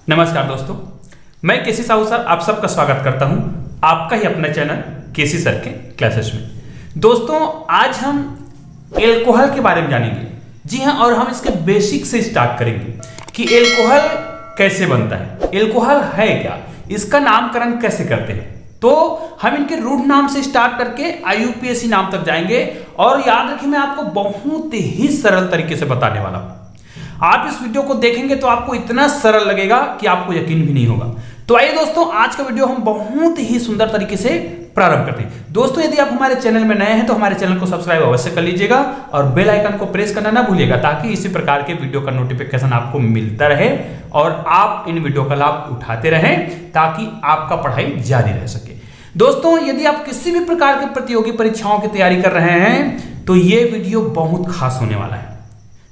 नमस्कार दोस्तों, मैं केसी साहू सर आप सबका स्वागत करता हूं आपका ही अपना चैनल केसी सर के क्लासेस में। दोस्तों आज हम एल्कोहल के बारे में जानेंगे। जी हां, और हम इसके बेसिक से स्टार्ट करेंगे कि एल्कोहल कैसे बनता है, एल्कोहल है क्या, इसका नामकरण कैसे करते हैं। तो हम इनके रूट नाम से स्टार्ट करके IUPAC नाम तक जाएंगे और याद रखिए मैं आपको बहुत ही सरल तरीके से बताने वाला हूं। आप इस वीडियो को देखेंगे तो आपको इतना सरल लगेगा कि आपको यकीन भी नहीं होगा। तो आइए दोस्तों, आज का वीडियो हम बहुत ही सुंदर तरीके से प्रारंभ करते हैं। दोस्तों यदि आप हमारे चैनल में नए हैं तो हमारे चैनल को सब्सक्राइब अवश्य कर लीजिएगा और बेल आइकन को प्रेस करना ना भूलिएगा, ताकि इसी प्रकार के वीडियो का नोटिफिकेशन आपको मिलता रहे और आप इन वीडियो का लाभ उठाते रहें, ताकि आपका पढ़ाई जारी रह सके। दोस्तों यदि आप किसी भी प्रकार के प्रतियोगी परीक्षाओं की तैयारी कर रहे हैं तो ये वीडियो बहुत खास होने वाला है।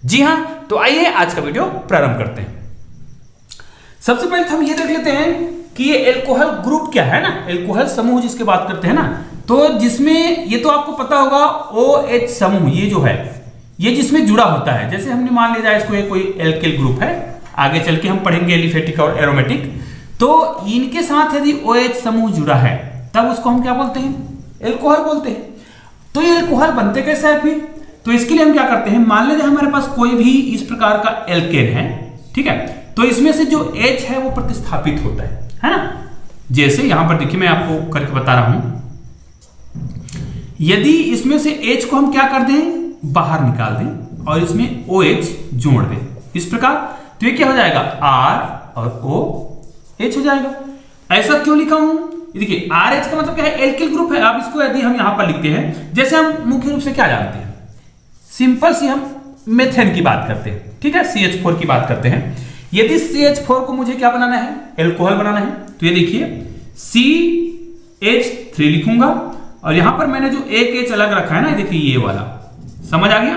जी हां, तो आइए आज का वीडियो प्रारंभ करते हैं। सबसे पहले हम ये देख लेते हैं कि ये एल्कोहल ग्रुप क्या है ना, एल्कोहल समूह जिसके बात करते हैं ना, तो जिसमें ये तो आपको पता होगा OH समूह ये जो है ये जिसमें जुड़ा होता है। जैसे हमने मान लिया जाए इसको ये कोई एल्किल ग्रुप है, आगे चल के हम पढ़ेंगे एलिफेटिक और एरोमेटिक। तो इनके साथ यदि OH समूह जुड़ा है तब उसको हम क्या बोलते हैं, एल्कोहल बोलते हैं। तो ये एल्कोहल बनते कैसे है फिर, तो इसके लिए हम क्या करते हैं, मान लीजिए हमारे पास कोई भी इस प्रकार का एल्केन है, ठीक है, तो इसमें से जो H है वो प्रतिस्थापित होता है ना। जैसे यहां पर देखिए मैं आपको करके बता रहा हूं, यदि इसमें से H को हम क्या कर दें, बाहर निकाल दें और इसमें OH जोड़ दें इस प्रकार, तो ये क्या हो जाएगा, R और OH हो जाएगा। ऐसा क्यों लिखा हूं, देखिए RH का मतलब क्या है, एल्किल ग्रुप है। अब इसको यदि हम यहां पर लिखते हैं, जैसे हम मुख्य रूप से क्या जानते हैं, सिंपल सी हम मेथेन की बात करते हैं, ठीक है, CH4 की बात करते हैं। यदि CH4 को मुझे क्या बनाना है, एल्कोहल बनाना है, तो ये देखिए CH3 लिखूंगा और यहां पर मैंने जो एक H अलग रखा है ना, देखिए ये वाला, समझ आ गया।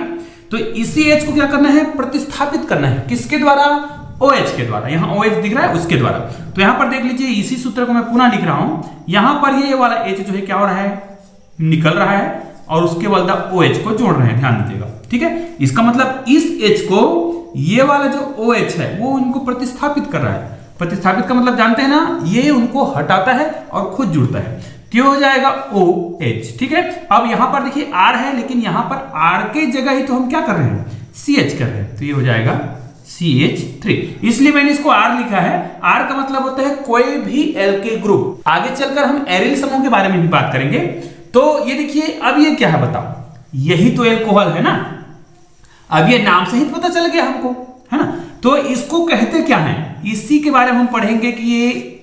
तो इसी H को क्या करना है, प्रतिस्थापित करना है, किसके द्वारा, OH के द्वारा। यहां OH दिख रहा है उसके द्वारा। तो यहां पर देख लीजिए इसी सूत्र को मैं पुनः लिख रहा हूं, यहां पर ये वाला H जो है क्या हो रहा है, निकल रहा है और उसके बदला OH को जोड़ रहे हैं, ध्यान दीजिएगा, ठीक है। इसका मतलब इस H को ये वाला जो OH है वो उनको प्रतिस्थापित कर रहा है। प्रतिस्थापित का मतलब जानते हैं ना, ये उनको हटाता है और खुद जुड़ता है, क्यों हो जाएगा OH, ठीक है। अब यहां पर देखिए R है, लेकिन यहां पर R के जगह ही तो हम क्या कर रहे हैं, CH कर रहे हैं, तो ये हो जाएगा CH3। इसलिए मैंने इसको R लिखा है। R का मतलब होता है कोई भी एल्किल ग्रुप। आगे चलकर हम एरिल समूह के बारे में भी बात करेंगे। तो ये देखिए अब ये क्या है बताओ, यही तो एल्कोहल है ना। अब ये नाम से ही पता चल गया हमको, है ना। तो इसको कहते क्या है, इसी के बारे में हम पढ़ेंगे कि ये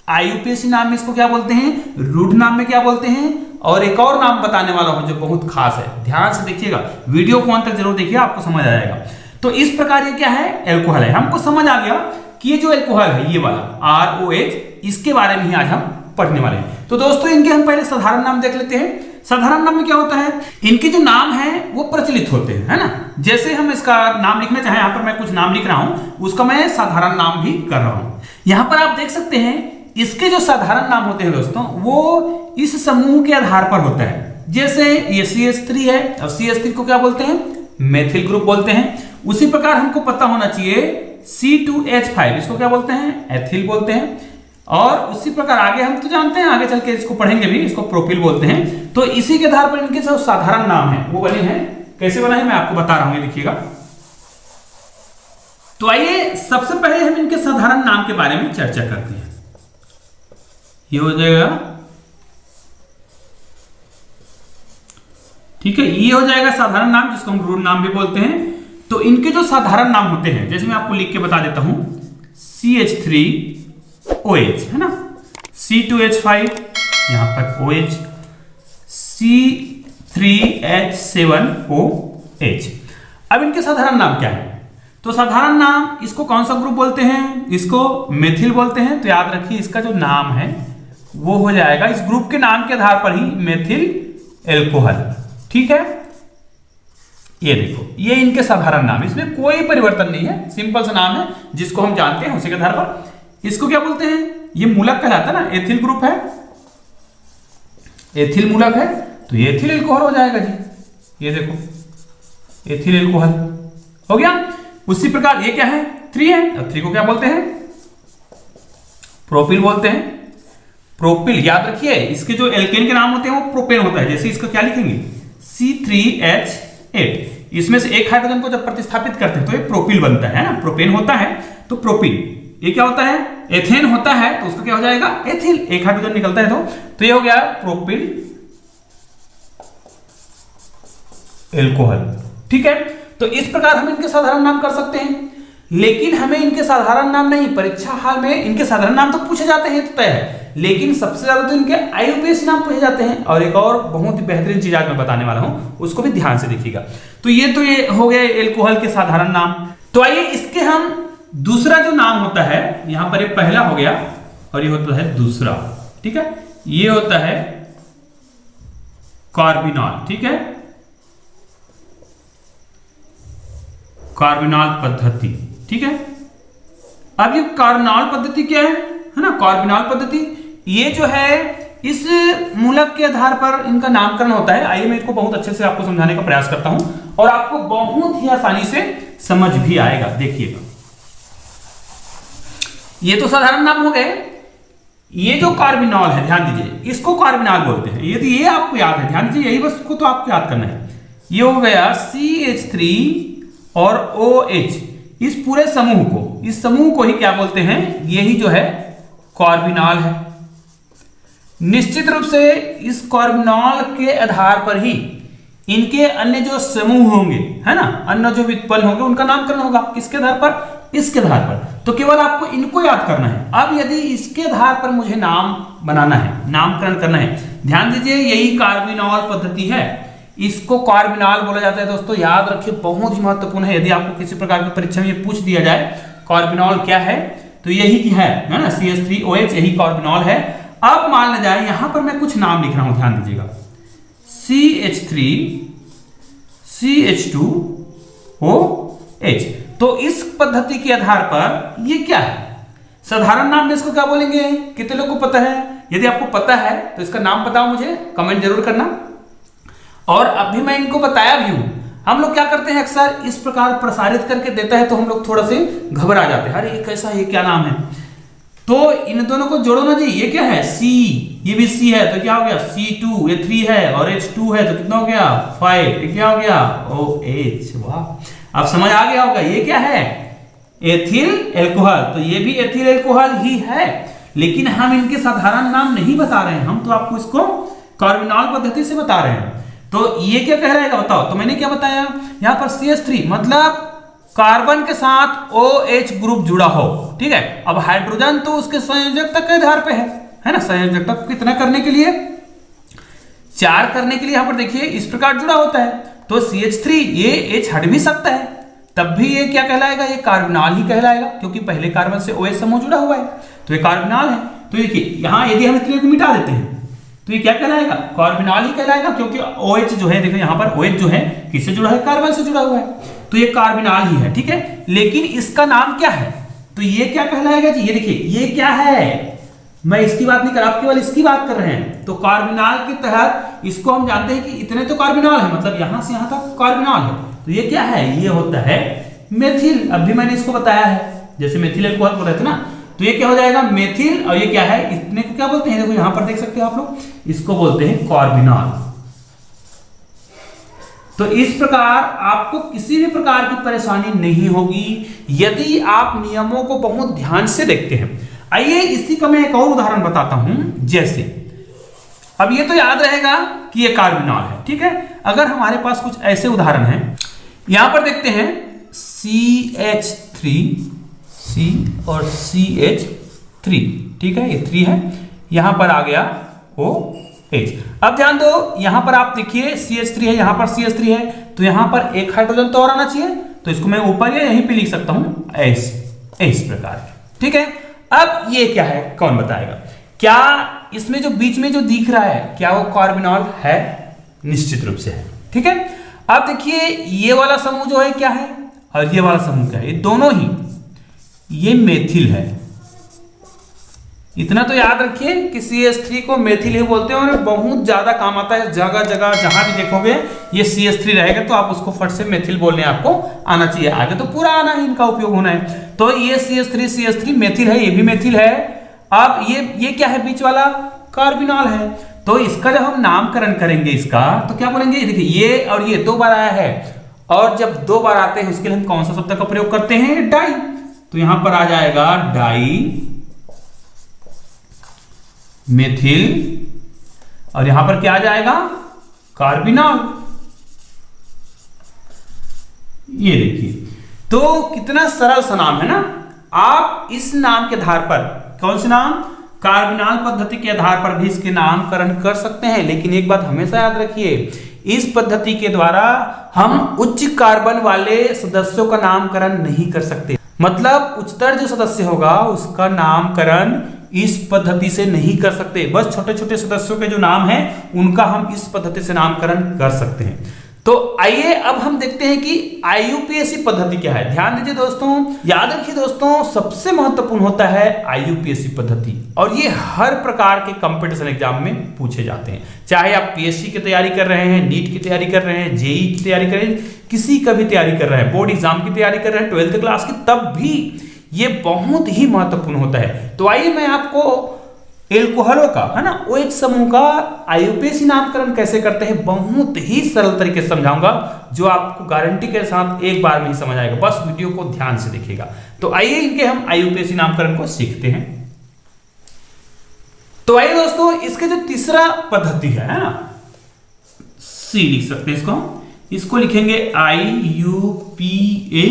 IUPAC नाम में इसको क्या बोलते हैं, रूट नाम में क्या बोलते हैं, और एक और नाम बताने वाला हूं जो बहुत खास है। ध्यान से देखिएगा, वीडियो को अंत तक जरूर देखिए, आपको समझ आ जाएगा। तो इस प्रकार ये क्या है, एल्कोहल है। हमको समझ आ गया कि ये जो एल्कोहल है ये वाला ROH, इसके बारे में ही आज हम पढ़ने वाले हैं। तो दोस्तों इनके हम पहले साधारण नाम देख लेते हैं। साधारण नाम में क्या होता है, इनके जो नाम है वो प्रचलित होते हैं, है ना। जैसे हम इसका नाम लिखना चाहें, यहां पर मैं कुछ नाम लिख रहा हूं, उसका मैं साधारण नाम भी कर रहा हूं। यहां पर आप देख सकते हैं इसके जो साधारण नाम होते हैं दोस्तों, वो इस समूह के आधार पर होता है। जैसे ये CH3 है, अब CH3 को क्या बोलते हैं, मेथिल ग्रुप बोलते हैं। उसी प्रकार हमको पता होना चाहिए C2H5 इसको क्या बोलते हैं, एथिल बोलते हैं। और उसी प्रकार आगे हम तो जानते हैं, आगे चल के इसको पढ़ेंगे भी, इसको प्रोपिल बोलते हैं। तो इसी के आधार पर इनके जो साधारण नाम है वो बने हैं। कैसे बना है मैं आपको बता रहा हूं, ये देखिएगा। तो आइए सबसे पहले हम इनके साधारण नाम के बारे में चर्चा करते हैं। ये हो जाएगा, ठीक है, ये हो जाएगा साधारण नाम जिसको हम रूट नाम भी बोलते हैं। तो इनके जो साधारण नाम होते हैं, जैसे मैं आपको लिख के बता देता हूं, CH3OH है ना, C2H5 यहां पर OH, C3H7OH। अब इनके साधारण नाम क्या है, तो साधारण नाम इसको कौन सा ग्रुप बोलते हैं, इसको मेथिल बोलते हैं। तो याद रखिए इसका जो नाम है वो हो जाएगा इस ग्रुप के नाम के आधार पर ही मेथिल एल्कोहल, ठीक है। ये देखो ये इनके साधारण नाम, इसमें कोई परिवर्तन नहीं है, सिंपल सा नाम है जिसको हम जानते हैं उसी के आधार पर। इसको क्या बोलते हैं, ये मूलक कहलाता है ना, एथिल ग्रुप है, एथिल मूलक है, तो ये एथिल एल्कोहल हो जाएगा जी। ये देखो एथिल एल्कोहल हो गया। उसी प्रकार ये क्या है, 3 है, अब 3 को क्या बोलते हैं, प्रोपिल बोलते हैं। प्रोपिल याद रखिए, इसके जो एल्केन के नाम होते हैं वो प्रोपेन होता है। जैसे इसका क्या लिखेंगे, C3H8, इसमें से एक हाइड्रोजन को जब प्रतिस्थापित करते हैं तो ये प्रोपिल बनता है ना, प्रोपेन होता है तो प्रोपिल। ये क्या होता है, एथेन होता है तो उसका क्या हो जाएगा, एथिल, एक हाइड्रोजन निकलता है तो ये हो गया प्रोपिल एल्कोहल। ठीक है, तो इस प्रकार हम इनके साधारण नाम कर सकते हैं, लेकिन हमें इनके साधारण नाम नहीं, परीक्षा हाल में इनके साधारण नाम तो पूछे जाते हैं, तो तय है, लेकिन सबसे ज्यादा तो इनके आईयूपीएसी नाम पूछे जाते हैं। और एक और बहुत ही बेहतरीन चीज आज मैं बताने वाला हूं, उसको भी ध्यान से देखिएगा। तो ये हो गया एल्कोहल के साधारण नाम। तो आइए इसके हम दूसरा जो नाम होता है, यहां पर ये पहला हो गया और ये होता है दूसरा। ठीक है, ये होता है कार्बिनॉल। ठीक है, कार्बिनॉल पद्धति। ठीक है, अब ये कार्बिनॉल पद्धति क्या है ना, कार्बिनॉल पद्धति ये जो है इस मूलक के आधार पर इनका नामकरण होता है। आइए मैं इसको बहुत अच्छे से आपको समझाने का प्रयास करता हूं और आपको बहुत ही आसानी से समझ भी आएगा। देखिएगा, ये तो साधारण नाम हो गए। ये जो कार्बिनॉल है, ध्यान दीजिए, इसको कार्बिनॉल बोलते हैं। यदि ये आपको याद है, ध्यान दीजिए, यही बस को तो आपको याद करना है। ये हो गया CH3 और OH, इस पूरे समूह को, इस समूह को ही क्या बोलते हैं, यही जो है कार्बिनॉल है। निश्चित रूप से इस कार्बिनॉल के आधार पर ही इनके अन्य जो समूह होंगे, है ना, अन्य जो व्युत्पन्न होंगे उनका नामकरण होगा। किसके आधार पर, इसके आधार पर। तो केवल आपको इनको याद करना है। अब यदि इसके आधार पर मुझे नाम बनाना है, नामकरण करना है, ध्यान दीजिए, यही कार्बिनॉल पद्धति है, इसको कार्बिनॉल बोला जाता है। दोस्तों याद रखिए, बहुत ही महत्वपूर्ण है। यदि आपको किसी प्रकार की परीक्षा में पूछ दिया जाए कार्बिनॉल क्या है, तो यही की है ना, CH3OH, यही कार्बिनॉल है। अब मान लिया जाए यहां पर मैं कुछ नाम लिख रहा हूं, ध्यान दीजिएगा, CH3 CH2OH। तो इस पद्धति के आधार पर ये क्या है, साधारण नाम में इसको क्या बोलेंगे, कितने लोग को पता है? यदि आपको पता है तो इसका नाम बताओ, मुझे कमेंट जरूर करना। और अभी मैं इनको बताया भी हूं। हम लोग क्या करते हैं, अक्सर इस प्रकार प्रसारित करके देता है तो हम लोग थोड़ा से घबरा जाते हैं, अरे ये कैसा, ये क्या नाम है। तो इन दोनों को जोड़ो ना जी, ये क्या है, C, ये भी C है तो क्या हो गया C2, ये 3 है और H2 है तो कितना हो गया 5, ये क्या हो गया OH। वाह, अब समझ आ गया होगा ये क्या है, एथिल एल्कोहल। तो ये भी एथिल एल्कोहल ही है, लेकिन हम इनके साधारण नाम नहीं बता रहे हैं, हम तो आपको इसको कार्बिनॉल पद्धति से बता रहे हैं। तो ये क्या कह रहेगा बताओ, तो मैंने क्या बताया, यहां पर CH3 मतलब कार्बन के साथ OH ग्रुप जुड़ा हो। ठीक है, अब हाइड्रोजन तो उसके संयोजकता के आधार पे है ना, संयोजकता को कितना करने के लिए, 4 करने के लिए। यहां पर देखिए इस प्रकार जुड़ा होता है, तो CH3 ये H हट भी सकता है, तब भी ये क्या कहलाएगा, ये कार्बिनॉल ही कहलाएगा, क्योंकि पहले कार्बन से OH समूह जुड़ा हुआ है, तो ये कार्बिनॉल है। तो देखिए यहां यदि हम इतने को मिटा देते हैं तो ये क्या कहलाएगा, कार्बिनॉल ही कहलाएगा, क्योंकि OH जो है, देखो यहां पर OH जो है किससे जुड़ा है, कार्बन से जुड़ा हुआ है, तो ये कार्बिनॉल ही है। ठीक है, लेकिन इसका नाम क्या है, तो ये क्या कहलाएगा जी, ये देखिए ये क्या है, मैं इसकी बात नहीं कर रहा, आप केवल इसकी बात कर रहे हैं। तो कार्बिनॉल के तहत इसको हम जानते हैं कि इतने तो कार्बिनॉल है, मतलब यहां से यहां तक कार्बिनॉल है। तो ये क्या है, ये होता है मेथिल। अभी मैंने इसको बताया है, जैसे मेथिल एल्कोहल बोल रहे थे ना, तो ये क्या हो जाएगा मेथिल, और ये क्या है, इतने को क्या बोलते हैं, देखो यहां पर देख सकते हो आप लोग, इसको बोलते हैं कार्बिनॉल। तो इस प्रकार आपको किसी भी प्रकार की परेशानी नहीं होगी यदि आप नियमों को बहुत ध्यान से देखते हैं। आइए इसी का मैं एक और उदाहरण बताता हूं। जैसे अब ये तो याद रहेगा कि ये कार्बिनॉल है, ठीक है। अगर हमारे पास कुछ ऐसे उदाहरण हैं, यहां पर देखते हैं CH3C और CH3, ठीक है, ये 3 है, यहां पर आ गया OH। अब ध्यान दो, यहां पर आप देखिए CH3 है, यहां पर CH3 है, तो यहां पर एक हाइड्रोजन तो और आना चाहिए, तो इसको मैं ऊपर या यहीं पे लिख सकता हूं इस प्रकार, ठीक है। अब ये क्या है, कौन बताएगा, क्या इसमें जो बीच में जो दिख रहा है क्या वो कार्बिनॉल है? निश्चित रूप से है, ठीक है। अब देखिए ये वाला समूह जो है क्या है और ये वाला समूह क्या है, ये दोनों ही ये मेथिल है। इतना तो याद रखिए कि CH3 को मेथिल ही बोलते हैं और बहुत ज्यादा काम आता है, जगह जगह जहां भी देखोगे ये CH3 रहेगा तो आप उसको फट से मेथिल बोलने आपको आना चाहिए, आगे तो पूरा आना है, इनका उपयोग होना है। तो ये CH3 मेथिल है, ये भी मेथिल है। अब ये क्या है बीच वाला, कार्बिनॉल है। तो इसका जब हम नामकरण करेंगे इसका तो क्या बोलेंगे, देखिए ये और ये 2 बार आया है, और जब 2 बार आते हैं उसके लिए हम कौन सा शब्द का प्रयोग करते हैं, डाई। तो यहां पर आ जाएगा डाई मेथिल, और यहां पर क्या आ जाएगा, कार्बिनॉल। ये देखिए, तो कितना सरल सा नाम है ना। आप इस नाम के आधार पर, कौन से नाम, कार्बिनॉल पद्धति के आधार पर भी इसके नामकरण कर सकते हैं। लेकिन एक बात हमेशा याद रखिए, इस पद्धति के द्वारा हम उच्च कार्बन वाले सदस्यों का नामकरण नहीं कर सकते। मतलब उच्चतर जो सदस्य होगा उसका नामकरण इस पद्धति से नहीं कर सकते। बस छोटे छोटे सदस्यों के जो नाम हैं उनका हम इस पद्धति से नामकरण कर सकते हैं। तो आइए अब हम देखते हैं कि IUPAC पद्धति क्या है। ध्यान दीजिए दोस्तों, याद रखिए दोस्तों, सबसे महत्वपूर्ण होता है IUPAC पद्धति, और ये हर प्रकार के कंपटीशन एग्जाम में पूछे जाते हैं। चाहे आप PSC की तैयारी कर रहे हैं, नीट की तैयारी कर रहे हैं, JEE की तैयारी कर रहे हैं, किसी का भी तैयारी कर रहे हैं, बोर्ड एग्जाम की तैयारी कर रहे हैं, 12th क्लास की, तब भी ये बहुत ही महत्वपूर्ण होता है। तो आइए मैं आपको एल्कोहलों का, है ना, OH समूह का IUPAC नामकरण कैसे करते हैं बहुत ही सरल तरीके से समझाऊंगा, जो आपको गारंटी के साथ एक बार में ही समझ आएगा। बस वीडियो को ध्यान से देखिएगा। तो आइए इनके हम IUPAC नामकरण को सीखते हैं। तो आइए दोस्तों, इसके जो तीसरा पद्धति है ना, C लिख सकते हैं इसको लिखेंगे IUPAC।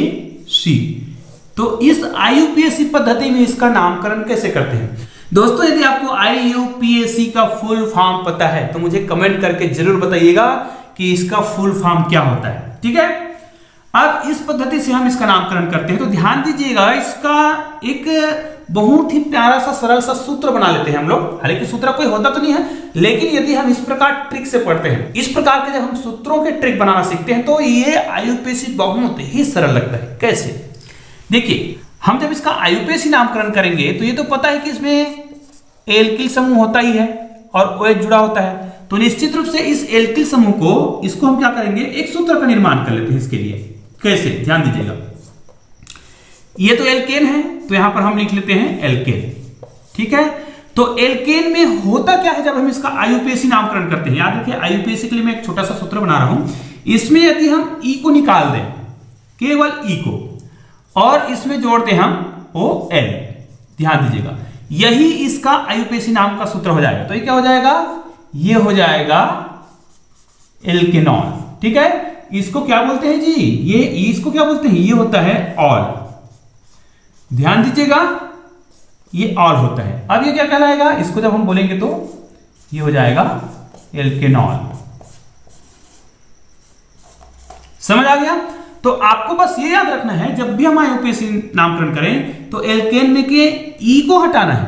तो इस IUPAC पद्धति में इसका नामकरण कैसे करते हैं दोस्तों। यदि आपको IUPAC का फुल फॉर्म पता है तो मुझे कमेंट करके जरूर बताइएगा कि इसका फुल फॉर्म क्या होता है, ठीक है। अब इस पद्धति से हम इसका नामकरण करते हैं। तो ध्यान दीजिएगा, इसका एक बहुत ही प्यारा सा सरल सा सूत्र बना लेते हैं हम लोग। हालांकि सूत्र कोई होता तो नहीं है, लेकिन यदि हम इस प्रकार ट्रिक से पढ़ते हैं, इस प्रकार के जब हम सूत्रों के ट्रिक बनाना सीखते हैं तो ये IUPAC बहुत ही सरल लगता है। कैसे, देखिए, हम जब इसका IUPAC नामकरण करेंगे तो ये तो पता है कि इसमें एल्किल समूह होता ही है और OH जुड़ा होता है। तो निश्चित रूप से इस एल्किल समूह को, इसको हम क्या करेंगे, एक सूत्र का निर्माण कर लेते हैं इसके लिए। कैसे, ध्यान दीजिएगा, ये तो एल्केन है, तो यहां पर हम लिख लेते हैं एल्केन, ठीक है। तो एल्केन में होता क्या है जब हम इसका IUPAC नामकरण करते हैं, याद रखिए IUPAC के लिए मैं एक छोटा सा सूत्र बना रहा हूं। इसमें यदि हम E को निकाल दें, केवल E को, और इसमें जोड़ दें हम OL, ध्यान दीजिएगा, यही इसका IUPAC नाम का सूत्र हो जाएगा। तो ये क्या हो जाएगा, ये हो जाएगा एल्केनॉल, ठीक है। इसको क्या बोलते हैं जी, ये इसको क्या बोलते हैं, ये होता है ऑल। ध्यान दीजिएगा, ये ऑल होता है। अब ये क्या कहलाएगा, इसको जब हम बोलेंगे तो ये हो जाएगा एल्केनॉल। समझ आ गया। तो आपको बस ये याद रखना है, जब भी हम IUPAC नामकरण करें तो एल्केन में के E को हटाना है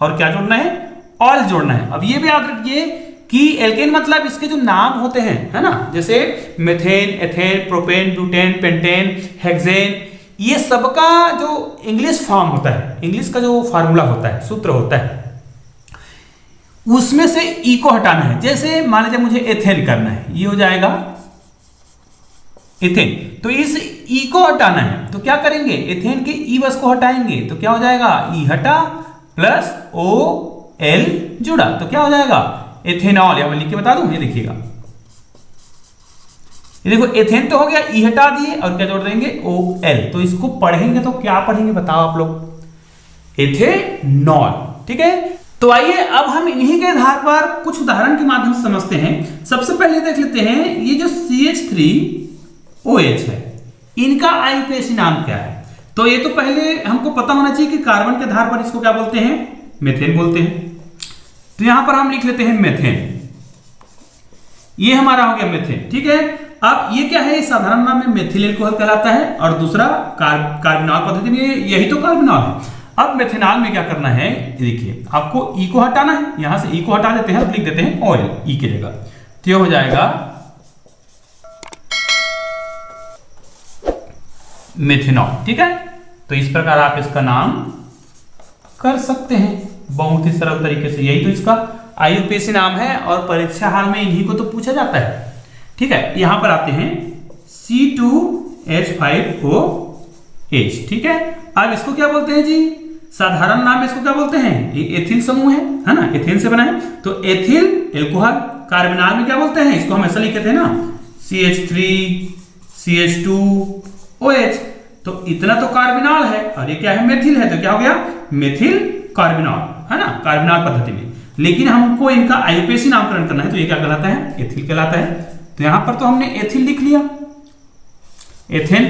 और क्या जोड़ना है, ऑल जोड़ना है। अब ये भी याद रखिए कि एल्केन मतलब इसके जो नाम होते हैं, है ना, जैसे methane, ethane, propane, butane, pentane, hexane, ये सबका जो इंग्लिश फॉर्म होता है, इंग्लिश का जो फार्मूला होता है, सूत्र होता है, उसमें से E को हटाना है। जैसे मान लीजिए मुझे एथेन करना है, ये हो जाएगा एथेन, तो इस E को हटाना है तो क्या करेंगे, एथेन के E बस को हटाएंगे तो क्या हो जाएगा, E हटा प्लस OL जुड़ा, तो क्या हो जाएगा, एथेनॉल। या मैं लिख के बता दूं, ये देखिएगा, ये देखो एथेन तो हो गया, E हटा दिए और क्या जोड़ देंगे, OL। तो इसको पढ़ेंगे तो क्या पढ़ेंगे बताओ आप लोग, एथेनॉल, ठीक है। तो आइए अब हम इन्हीं के आधार पर कुछ उदाहरण के माध्यम से समझते हैं। सबसे पहले देख लेते हैं, ये जो CH3OH है, इनका IUPAC नाम क्या है। तो ये तो पहले हमको पता होना चाहिए कि कार्बन के आधार पर इसको क्या बोलते हैं, मेथेन बोलते हैं। तो यहां पर हम लिख लेते हैं मेथेन, ये हमारा हो गया मेथेन, ठीक है। अब ये क्या है, साधारण नाम में मेथिल एल्कोहल कहलाता है, और दूसरा कार्बिनॉल पद्धति में यही तो कार्बिनॉल है। अब मेथेनॉल में क्या करना है, देखिए आपको E को हटाना है, यहां से E को हटा देते हैं, अब लिख देते हैं ऑयल E की जगह, तो ये हो जाएगा मेथेनॉल, ठीक है। तो इस प्रकार आप इसका नाम कर सकते हैं बहुत ही सरल तरीके से। यही तो इसका IUPAC नाम है और परीक्षा हाल में इन्हीं को तो पूछा जाता है, ठीक है। यहां पर आते हैं C2H5OH, ठीक है। अब इसको क्या बोलते हैं जी, साधारण नाम में इसको क्या बोलते हैं, ये एथिल समूह है ना, एथेन से बना है। तो एथिल एल्कोहल, कार्बोनाल में क्या बोलते हैं, इसको हम ऐसा लिखे थे ना, CH3 CH2OH। तो इतना तो कार्बोनाल है और ये क्या है, मेथिल है, तो क्या हो गया, मेथिल कार्बोनाल, है ना, कार्बोनाल पद्धति में। लेकिन हमको इनका आईयूपीएसी नामकरण करना है, तो ये क्या कहलाता है, एथिल कहलाता है। तो यहां पर तो हमने एथिल लिख लिया, एथेन,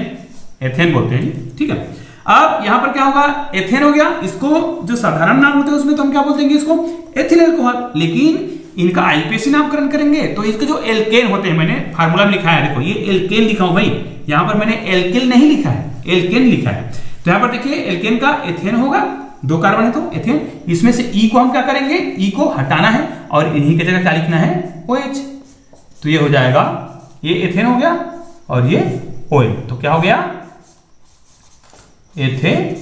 एथेन बोलते हैं, ठीक है। अब यहां पर क्या होगा, एथेन हो गया। इसको जो साधारण नाम होते हैं उसमें तो हम क्या बोल देंगे, इसको एथिल एल्कोहल। लेकिन इनका आईयूपीएसी नामकरण करेंगे तो इसके जो एल्केन होते हैं, मैंने फार्मूला में लिखा है, देखो ये एल्केन लिखा हूं भाई, यहां पर मैंने एल्किल नहीं लिखा है, एल्केन लिखा है। तो यहां पर देखिए एल्केन का एथेन होगा, 2 कार्बन है तो एथेन। इसमें से ई को हम क्या करेंगे, ई को हटाना है और इन्हीं की जगह क्या लिखना है, OH। तो ये हो जाएगा, ये एथेन हो गया और ये OH, तो क्या हो गया, एथेनॉल।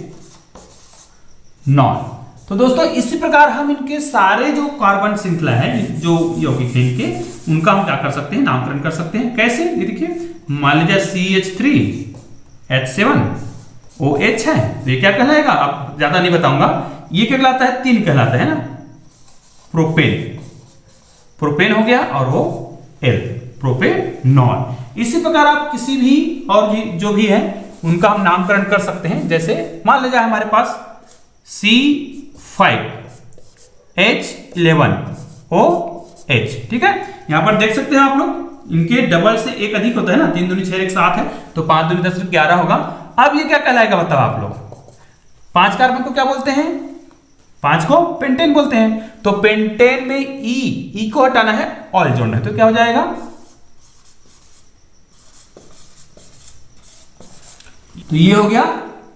तो दोस्तों इसी प्रकार हम इनके सारे जो कार्बन श्रृंखला है जो यौगिक है इनके, उनका हम क्या कर सकते हैं, नामकरण कर सकते हैं। कैसे, ये देखिए, मान लीजिए CH3H7OH है, ये क्या कहलाएगा, अब ज्यादा नहीं बताऊंगा, ये क्या कहलाता है, 3 कहलाता है ना, प्रोपेन, प्रोपेन हो गया और वो एल, प्रोपेनॉल। इसी प्रकार आप किसी भी और भी जो भी है उनका हम नामकरण कर सकते हैं। जैसे मान लीजिए हमारे पास C5H11OH, ठीक है। यहां पर देख सकते हैं आप लोग, इनके डबल से एक अधिक होता है ना, 3 दूनी 6 एक 7 है, तो 5 दूनी 10 11 होगा। अब ये क्या कहलाएगा बताओ आप लोग, 5 कार्बन को क्या बोलते हैं, 5 को पेंटेन बोलते हैं। तो पेंटेन में ई को हटाना है, ऑल जोड़ना है, तो क्या हो जाएगा, तो ये हो गया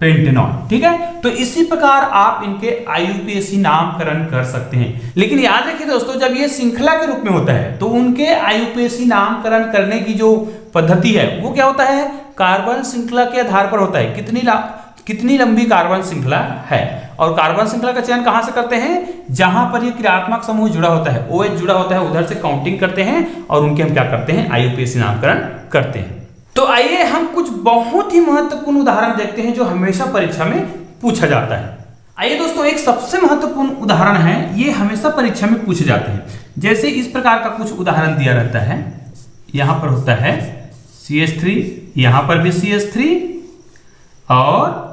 पेंटेनॉल, ठीक है। तो इसी प्रकार आप इनके आईयूपीएसी नामकरण कर सकते हैं। लेकिन याद रखिए दोस्तों, जब ये श्रृंखला के रूप में होता है तो उनके आईयूपीएसी नामकरण करने की जो पद्धति है वो क्या होता है, कार्बन श्रृंखला के आधार पर होता है, कितनी लंबी कार्बन श्रृंखला है। और कार्बन श्रृंखला का चयन कहां से करते हैं, जहां पर ये क्रियात्मक समूह जुड़ा होता है, OH जुड़ा होता है, उधर से काउंटिंग करते हैं और उनके हम क्या करते हैं, आईयूपीएसी नामकरण करते हैं। तो आइए हम कुछ बहुत ही महत्वपूर्ण उदाहरण देखते हैं जो हमेशा परीक्षा में पूछा जाता है। आइए दोस्तों, एक सबसे महत्वपूर्ण उदाहरण है, ये हमेशा परीक्षा में पूछे जाते हैं। जैसे इस प्रकार का कुछ उदाहरण दिया रहता है, यहां पर होता है CH3, यहां पर भी CH3 और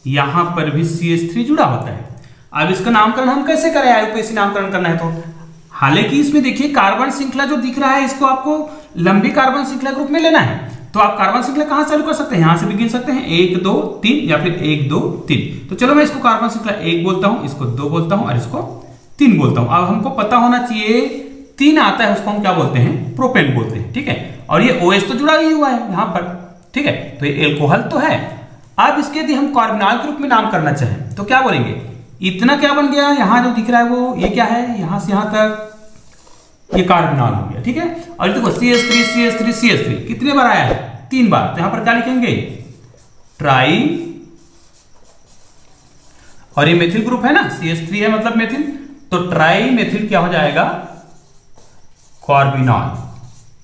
यहां पर भी CH3 जुड़ा होता है। अब इसका नामकरण हम कैसे करें, आईयूपीएसी नामकरण करना है तो, हालांकि इसमें देखिए कार्बन श्रृंखला जो दिख रहा है इसको आपको लंबी कार्बन श्रृंखला के रूप में लेना है। तो आप कार्बन श्रृंखला कहां चालू कर सकते हैं, यहां से भी गिन सकते हैं, 1 2 3 या फिर 1 2 3। तो चलो मैं इसको कार्बन श्रृंखला 1 बोलता हूं, इसको 2 बोलता हूं और इसको 3 बोलता हूं। अब हमको पता होना चाहिए 3 आता है उसको हम क्या बोलते हैं, प्रोपेन बोलते हैं, ठीक है। और ये OH तो जुड़ा ही हुआ है यहां पर, ठीक है, तो ये एल्कोहल तो है। अब इसके यदि हम कार्बोनाल के रूप में नाम करना चाहें तो क्या बोलेंगे, इतना क्या बन गया, यहां जो दिख रहा है वो ये क्या है, यहां से यहां तक ये कार्बोनाल हो गया, ठीक है। और देखो CH3 CH3 CH3 कितने बार आया है, 3 बार। तो यहां पर क्या लिखेंगे, ट्राई, और ये मेथिल ग्रुप है ना, CH3 है मतलब मेथिल, तो ट्राई मेथिल क्या हो जाएगा, कार्बोनॉल,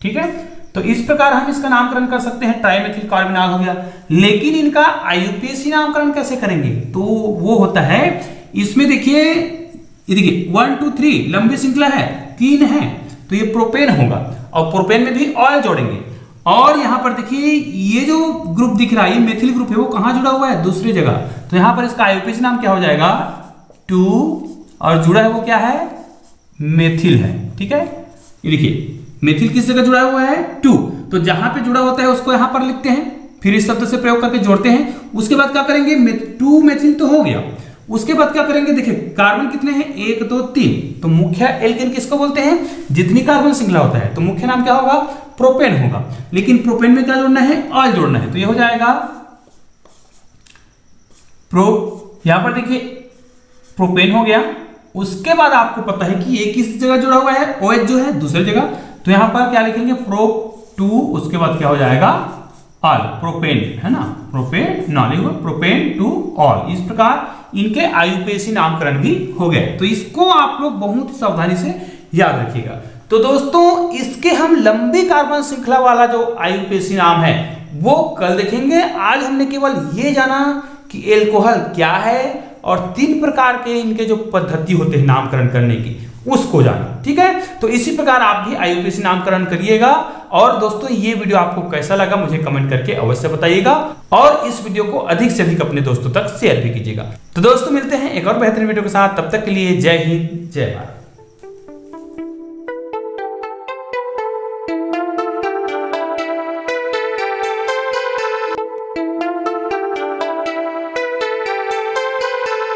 ठीक है। तो इस प्रकार हम इसका नामकरण कर सकते हैं, ट्राई मेथिल कार्बोनॉल हो गया। लेकिन इनका आईयूपीएसी नामकरण कैसे करेंगे, तो वो होता है, इसमें देखिए, ये देखिए 1 2 3 लंबी श्रृंखला है, 3 है, तो ये प्रोपेन होगा और प्रोपेन में भी ऑयल जोड़ेंगे। और यहां पर देखिए ये जो ग्रुप दिख रहा है, ये मेथिल ग्रुप है, वो कहां जुड़ा हुआ है, दूसरी जगह। तो यहां पर इसका आईयूपीएसी नाम क्या हो जाएगा, 2, और जुड़ा है वो क्या है, मेथिल है, ठीक है। ये देखिए मेथिल किस जगह जुड़ा हुआ है, 2, तो जहां पे जुड़ा होता है उसको यहां पर लिखते हैं, फिर इस शब्द से प्रयोग करके जोड़ते हैं। उसके बाद क्या करेंगे, 2 मेथिल तो हो गया, उसके बाद क्या करेंगे, देखिए कार्बन कितने हैं, 1 2 3, तो मुख्य एल्केन किसको बोलते हैं, जितनी कार्बन श्रृंखला होता है, तो मुख्य नाम क्या होगा, प्रोपेन होगा। लेकिन प्रोपेन में क्या जोड़ना है, ऑयल जोड़ना है, तो ये हो जाएगा यहां पर देखिए प्रोपेन हो गया। उसके बाद आपको पता है कि ये किस जगह जुड़ा हुआ है, OH जो है दूसरी जगह, तो यहां पर क्या लिखेंगे, प्रो2, उसके बाद क्या हो जाएगा, ऑल, प्रोपेन, है ना, propane knoll, propane two all. इस प्रकार इनके आईयूपीएसी नामकरण भी हो गए। तो इसको आप लोग बहुत सावधानी से याद रखिएगा। तो दोस्तों इसके हम लंबी कार्बन श्रृंखला वाला जो आईयूपीएसी नाम है वो कल देखेंगे। आज हमने केवल ये जाना कि एल्कोहल क्या है और 3 प्रकार के इनके जो पद्धति होते हैं नामकरण करने की उसको जाना। ठीक है, तो इसी प्रकार आप भी IUPAC नामकरण करिएगा। और दोस्तों ये वीडियो आपको कैसा लगा मुझे कमेंट करके अवश्य बताइएगा और इस वीडियो को अधिक से अधिक अपने दोस्तों तक शेयर भी कीजिएगा। तो दोस्तों मिलते हैं एक और बेहतरीन वीडियो के साथ, तब तक के लिए जय हिंद जय भारत।